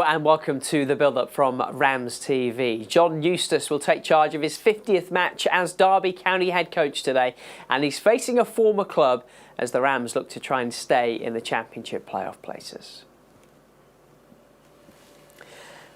and welcome to the build-up from RamsTV. John Eustace will take charge of his 50th match as Derby County head coach today, and he's facing a former club as the Rams look to try and stay in the Championship playoff places.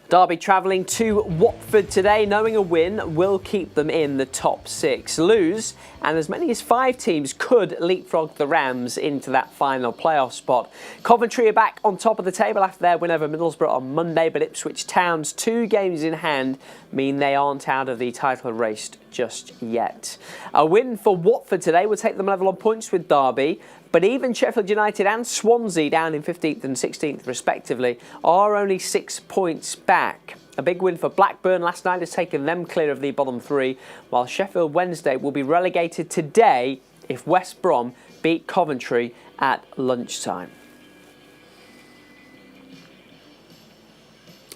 Derby travelling to Watford today, knowing a win will keep them in the top 6. Lose, and as many as 5 teams could leapfrog the Rams into that final playoff spot. Coventry are back on top of the table after their win over Middlesbrough on Monday, but Ipswich Town's 2 games in hand mean they aren't out of the title race just yet. A win for Watford today will take them level on points with Derby, but even Sheffield United and Swansea, down in 15th and 16th respectively, are only 6 points back. A big win for Blackburn last night has taken them clear of the bottom 3, while Sheffield Wednesday will be relegated today if West Brom beat Coventry at lunchtime.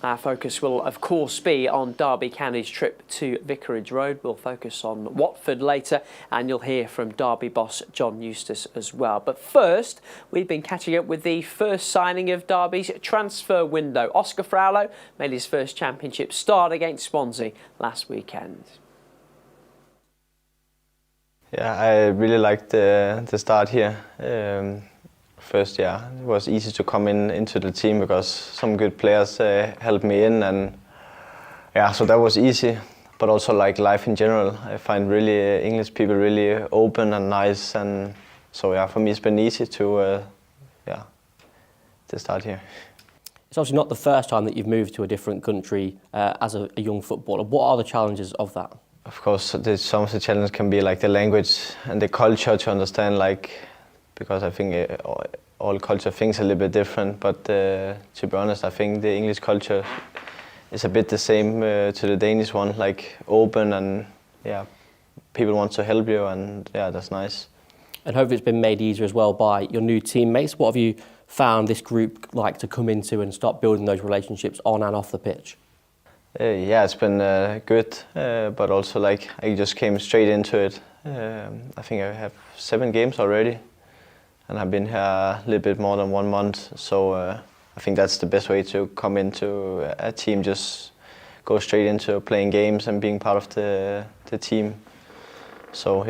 Our focus will, of course, be on Derby County's trip to Vicarage Road. We'll focus on Watford later, and you'll hear from Derby boss John Eustace as well. But first, we've been catching up with the first signing of Derby's transfer window. Oscar Fraulo made his first Championship start against Swansea last weekend. Yeah, I really liked the start here. First, it was easy to come into the team because some good players helped me in, and so that was easy. But also like life in general, I find really English people really open and nice, and so for me it's been easy to start here. It's obviously not the first time that you've moved to a different country as a young footballer. What are the challenges of that? Of course, some of the challenges can be like the language and the culture to understand, because I think all culture thinks a little bit different, but to be honest, I think the English culture is a bit the same to the Danish one, like open, and people want to help you, and that's nice. And hopefully it's been made easier as well by your new teammates. What have you found this group like to come into and start building those relationships on and off the pitch? It's been good, but also I just came straight into it. I think I have 7 games already, and I've been here a little bit more than 1 month. So I think that's the best way to come into a team. Just go straight into playing games and being part of the team. So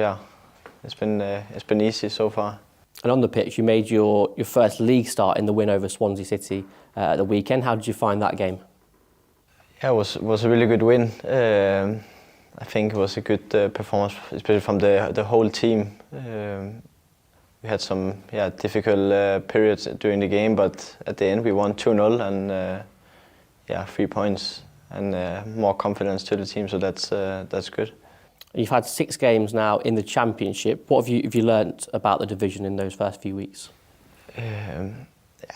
it's been easy so far. And on the pitch, you made your first league start in the win over Swansea City at the weekend. How did you find that game? Yeah, it was a really good win. I think it was a good performance, especially from the whole team. We had some difficult periods during the game, but at the end we won 2-0 and 3 points and more confidence to the team. So that's good. You've had 6 games now in the Championship. What have you learnt about the division in those first few weeks?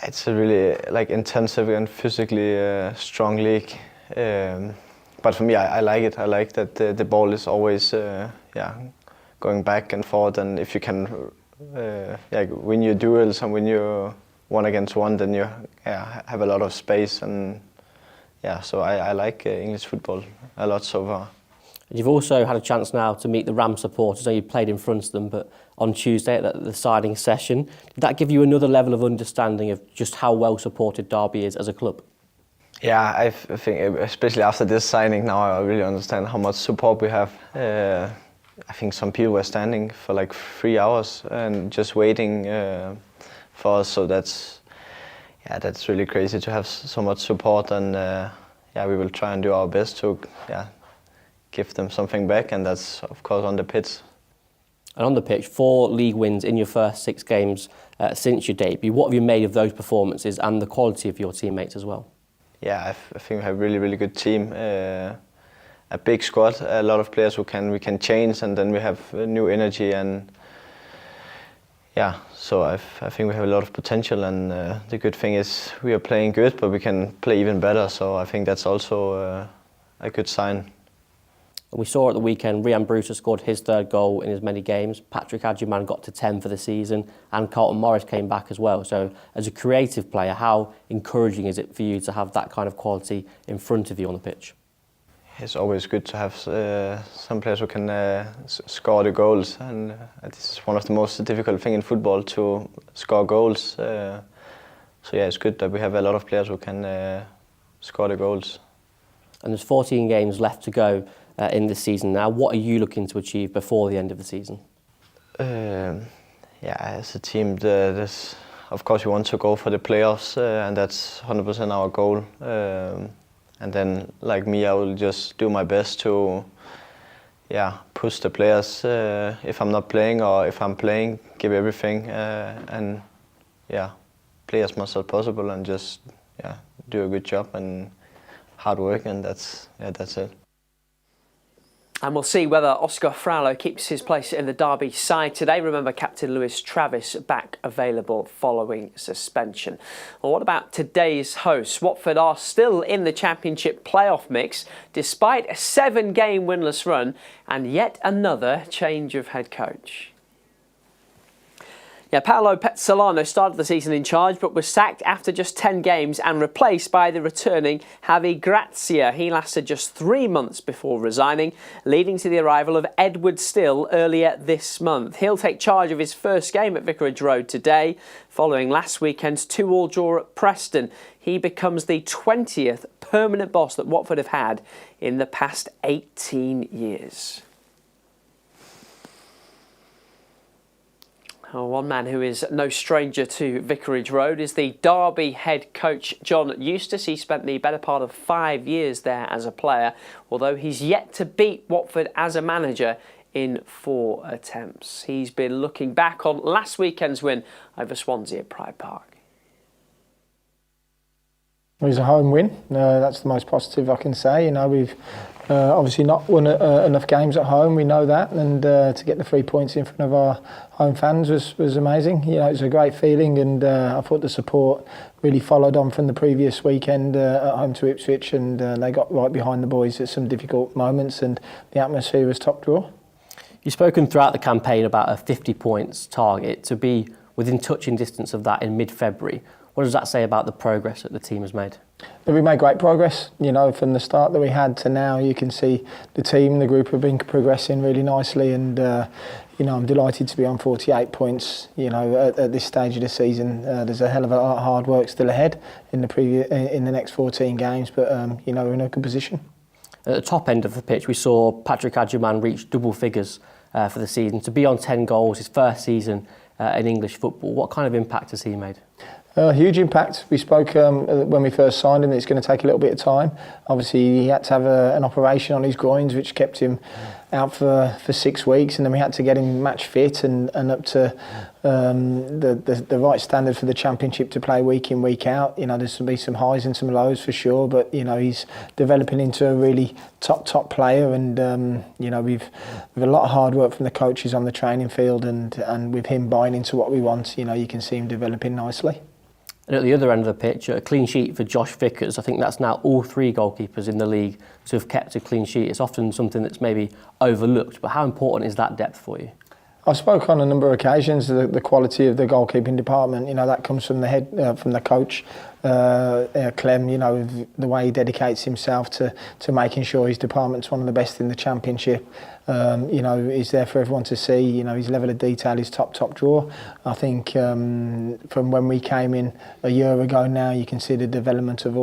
It's a really intensive and physically strong league. But for me, I like it. I like that the ball is always going back and forth, and if you can win your duels and win your 1 against 1, then you have a lot of space, and so I like English football a lot so far. You've also had a chance now to meet the Rams supporters. I know you played in front of them, but on Tuesday at the signing session, did that give you another level of understanding of just how well supported Derby is as a club? Yeah, I think especially after this signing now, I really understand how much support we have. I think some people were standing for 3 hours and just waiting for us. So that's really crazy to have so much support, and we will try and do our best to give them something back, and that's of course on the pitch. And on the pitch, 4 league wins in your first 6 games since your debut. What have you made of those performances and the quality of your teammates as well? Yeah, I think we have a really good team. A big squad, a lot of players we can change, and then we have new energy, and so I think we have a lot of potential, and the good thing is we are playing good, but we can play even better, so I think that's also a good sign. We saw at the weekend, Rhian Brewster scored his 3rd goal in as many games. Patrick Adjuman got to 10 for the season, and Carlton Morris came back as well. So as a creative player, how encouraging is it for you to have that kind of quality in front of you on the pitch? It's always good to have some players who can score the goals, and this is one of the most difficult things in football, to score goals. So it's good that we have a lot of players who can score the goals. And there's 14 games left to go in this season now. What are you looking to achieve before the end of the season? As a team, of course we want to go for the playoffs, and that's 100% our goal. And then, like me, I will just do my best to push the players if I'm not playing, or if I'm playing, give everything, and play as much as possible, and just do a good job and hard work, and that's it. And we'll see whether Oscar Fraulo keeps his place in the Derby side today. Remember, captain Lewis Travis back available following suspension. Well, what about today's hosts? Watford are still in the Championship playoff mix, despite a 7-game winless run and yet another change of head coach. Paolo Pezzolano started the season in charge but was sacked after just 10 games and replaced by the returning Javi Gracia. He lasted just 3 months before resigning, leading to the arrival of Edward Still earlier this month. He'll take charge of his first game at Vicarage Road today, following last weekend's 2-2 draw at Preston. He becomes the 20th permanent boss that Watford have had in the past 18 years. One man who is no stranger to Vicarage Road is the Derby head coach John Eustace. He spent the better part of 5 years there as a player, although he's yet to beat Watford as a manager in 4 attempts. He's been looking back on last weekend's win over Swansea at Pride Park. It was a home win. That's the most positive I can say. We've obviously not won enough games at home. We know that, and to get the 3 points in front of our home fans was amazing. It was a great feeling, and I thought the support really followed on from the previous weekend at home to Ipswich, and they got right behind the boys at some difficult moments, and the atmosphere was top draw. You've spoken throughout the campaign about a 50 points target, to be within touching distance of that in mid-February. What does that say about the progress that the team has made? We made great progress. From the start that we had to now, you can see the team, the group have been progressing really nicely, and I'm delighted to be on 48 points. At this stage of the season, there's a hell of a lot of hard work still ahead in the next 14 games, but we're in a good position. At the top end of the pitch, we saw Patrick Adjuman reach double figures for the season. To be on 10 goals, his first season in English football, what kind of impact has he made? Huge impact. We spoke when we first signed him that it's going to take a little bit of time. Obviously, he had to have an operation on his groins, which kept him out for 6 weeks, and then we had to get him match fit and up to the right standard for the Championship to play week in, week out. There's going to be some highs and some lows for sure, but he's developing into a really top player, and we've a lot of hard work from the coaches on the training field, and with him buying into what we want, you can see him developing nicely. And at the other end of the pitch, a clean sheet for Josh Vickers. I think that's now all 3 goalkeepers in the league to have kept a clean sheet. It's often something that's maybe overlooked, but how important is that depth for you? I've spoke on a number of occasions the quality of the goalkeeping department. That comes from the head, from the coach, Clem. The way he dedicates himself to making sure his department's one of the best in the Championship. He's there for everyone to see. His level of detail is top drawer. I think from when we came in a year ago now, you can see the development of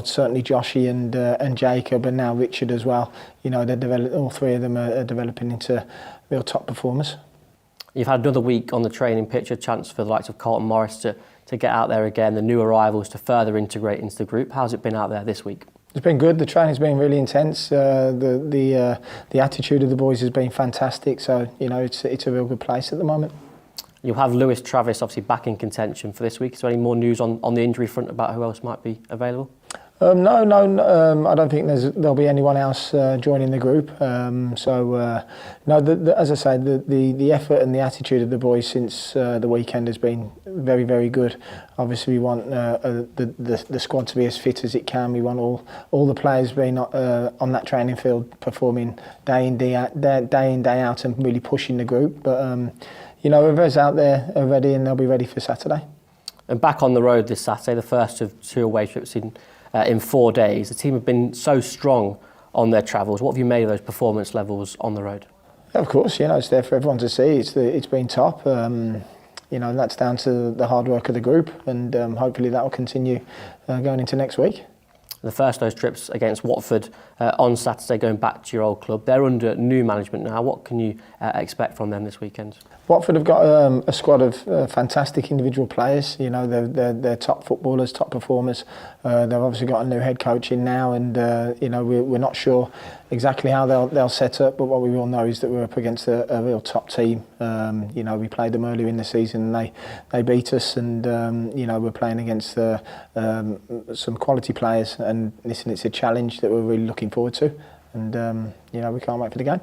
certainly Joshy and Jacob, and now Richard as well. All 3 of them are developing into real top performers. You've had another week on the training pitch, a chance for the likes of Carlton Morris to get out there again, the new arrivals to further integrate into the group. How's it been out there this week? It's been good. The training's been really intense. The attitude of the boys has been fantastic. So it's a real good place at the moment. You'll have Lewis Travis obviously back in contention for this week. Is there any more news on the injury front about who else might be available? No. I don't think there'll be anyone else joining the group. As I say, the effort and the attitude of the boys since the weekend has been very, very good. Obviously, we want the squad to be as fit as it can. We want all the players being on that training field performing day in, day out, and really pushing the group. But everyone's out there are ready, and they'll be ready for Saturday. And back on the road this Saturday, the first of 2 away trips in 4 days. The team have been so strong on their travels. What have you made of those performance levels on the road? Of course, it's there for everyone to see. It's been top. And that's down to the hard work of the group, and hopefully that will continue going into next week. The first of those trips against Watford on Saturday, going back to your old club. They're under new management now. What can you expect from them this weekend? Watford have got a squad of fantastic individual players. You know, they're top footballers, top performers. They've obviously got a new head coach in now, and you know, we're not sure exactly how they'll set up. But what we will know is that we're up against a real top team. You know, we played them earlier in the season, and they beat us, and you know, we're playing against some quality players. And listen, it's a challenge that we're really looking forward to, and you know, we can't wait for the game.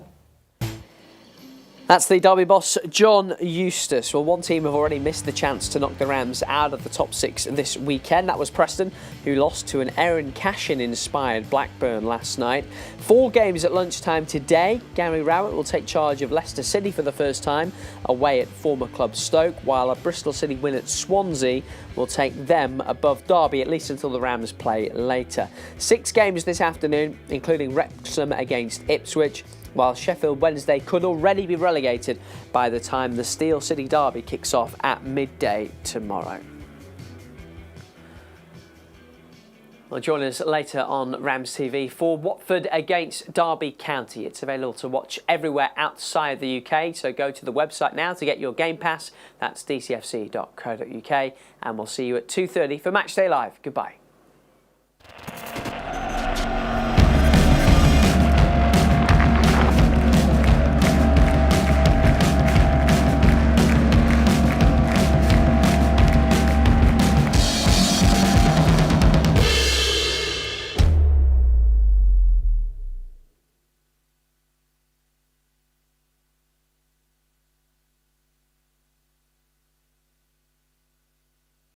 That's the Derby boss, John Eustace. Well, one team have already missed the chance to knock the Rams out of the top 6 this weekend. That was Preston, who lost to an Aaron Cashin-inspired Blackburn last night. 4 games at lunchtime today. Gary Rowett will take charge of Leicester City for the first time, away at former club Stoke, while a Bristol City win at Swansea will take them above Derby, at least until the Rams play later. 6 games this afternoon, including Wrexham against Ipswich, while Sheffield Wednesday could already be relegated by the time the Steel City derby kicks off at midday tomorrow. Well, join us later on RamsTV for Watford against Derby County. It's available to watch everywhere outside the UK, so go to the website now to get your Game Pass. That's dcfc.co.uk, and we'll see you at 2:30 for Matchday Live. Goodbye.